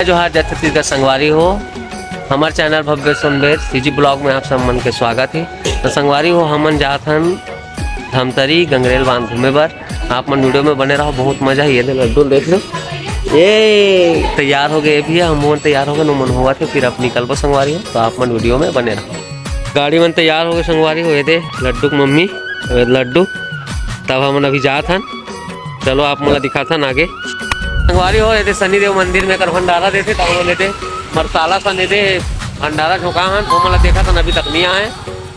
जोहार जय छत्तीसगढ़ संगवारी हो। हमारे चैनल भव्य सुनबेर सीजी ब्लॉग में आप सब मन के स्वागत है। तो संगवारी हो हमन जात हन धमतरी गंगरेल बांध घूमे बर। आप मन वीडियो में बने रहो, बहुत मजा है। ये लड्डू देख लो, ये तैयार हो गए भी है, हम तैयार हो गए नो मन हुआ थे, फिर अब निकल पो संगवारी हो। तो आप मन वीडियो में बने रहो। गाड़ी मन तैयार हो गए संगवारी हो, ये दे लड्डू की मम्मी लड्डू। तब हम अभी जात हन, चलो आप मोला दिखाथन आगे। संगवारी हो ये शनिदेव मंदिर में कर भंडारा देते, तब हम लेते मरसाला सन दे भंडारा झोंका हन, वो मोला देखा था अभी तक नहीं आए।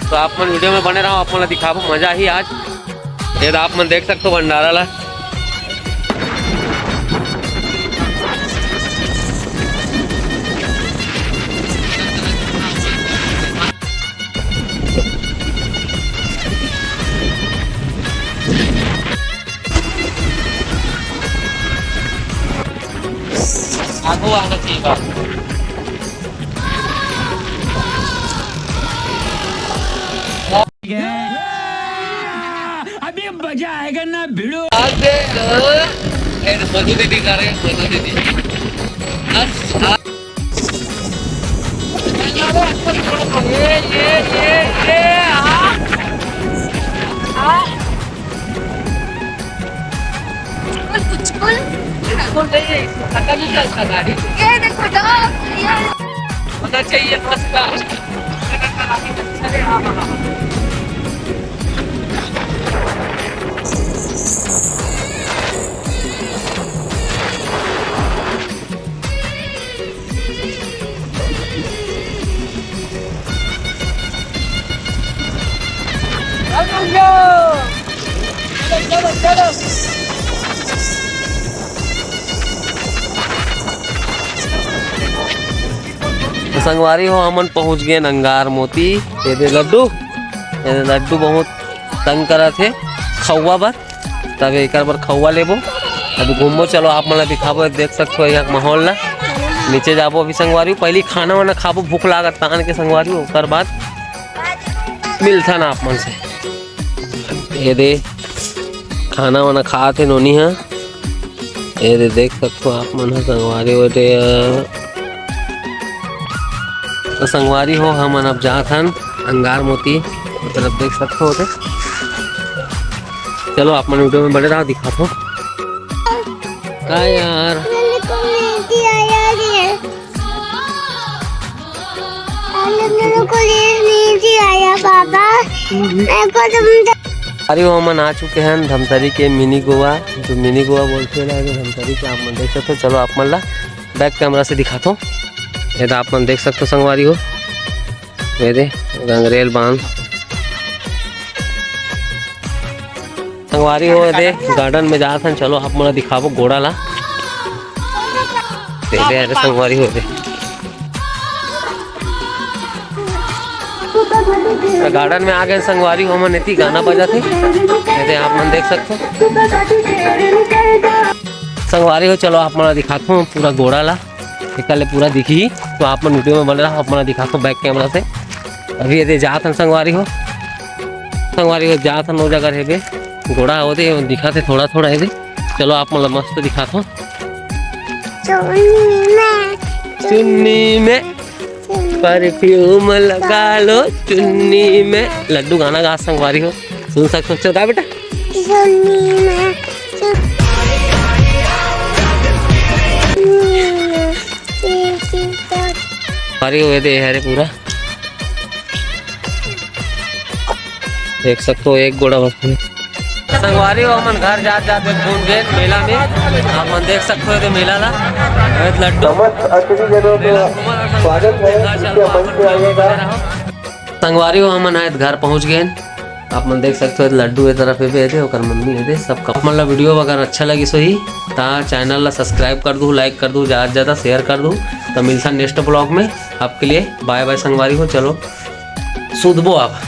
तो आप मन वीडियो में बने रहो, आप मोला दिखाबो मजा ही आज। ये आप मन देख सकते हो भंडारा ला। आगो आना चाहिए बात। अभी मजा आएगा ना भिड़ो। मधु दीदी कर रहे, मधु दीदी गाड़ी ये देखो होना चाहिए चलो चलो। संगवारी हो हमन पहुंच गए अंगार मोती। ये दे लड्डू, ये लड्डू बहुत तंग करा थे खौवा बर, तब एक बार खौवा लेबो। अभी घूमो, चलो आप मन दिखाबो। देख सकते हो यहाँ माहौल ला। नीचे जाबो अभी संगवारी, पहले खाना वाना खाबो, भूख लागत तान के संगवारी। ओकर बाद मिलता ना आप मन से। ये दे खाना वाना खा थे नोनी है। ये दे देख सकते हो आप मन संगवारी हो। तो संगवारी हो हमन अब जात हन अंगार मोती तरफ, देख सकते हो। चलो आप मन वीडियो में बने रहो, दिखाता हूँ का यार। अरे वो हमन आ चुके हैं धमतरी के मिनी गोवा, जो मिनी गोवा बोलते हैं धमतरी के। आप मन देख सकते हो। चलो आप मन ला बैक कैमरा से दिखाता हूँ। ये तो आप मन देख सकते हो संगवारी हो, मेरे गंगरेल बांध संगवारी हो। दे गार्डन में जाते हैं, चलो आप मोला दिखाबो घोड़ा ला। दे अरे संगवारी हो दे गार्डन में आ गए संगवारी हो। हमन इतनी गाना बजाते, ये आप मन देख सकते हो संगवारी हो। चलो आप मोला दिखाता हूँ पूरा घोड़ा ला, निकल पूरा दिखी। तो आप मन वीडियो में बन रहा, आप मन दिखाता हूँ बैक कैमरा से। अभी ये जात हन संगवारी हो, संगवारी हो जात हन वो जगह है घोड़ा होते दिखा थे थोड़ा थोड़ा है। चलो आप मतलब मस्त दिखाता हूँ। चुन्नी में परफ्यूम लगा लो, चुन्नी में। लड्डू गाना गा संगवारी हो, सुन सकते हो। गा बेटा संगवारी हो दे है पूरा, देख सकते हो एक गोड़ा बस। संगवारी हो हमन घर जात जाते घूम गए मेला में। आप मन देख सकते हो मेला ला लड्डू। संगवारी हो हमन आए घर पहुंच गए। आप मन देख सकते हो लड्डू ए तरफ है ओकर मम्मी है सब। अपन ला वीडियो अगर अच्छा लगी सही ता चैनल ला सब्सक्राइब कर दू, लाइक कर दू, ज़्यादा से ज़्यादा शेयर कर दू। तो मिलता नेक्स्ट ब्लॉग में। आपके लिए बाय बाय संगवारी हो। चलो सुधबो आप।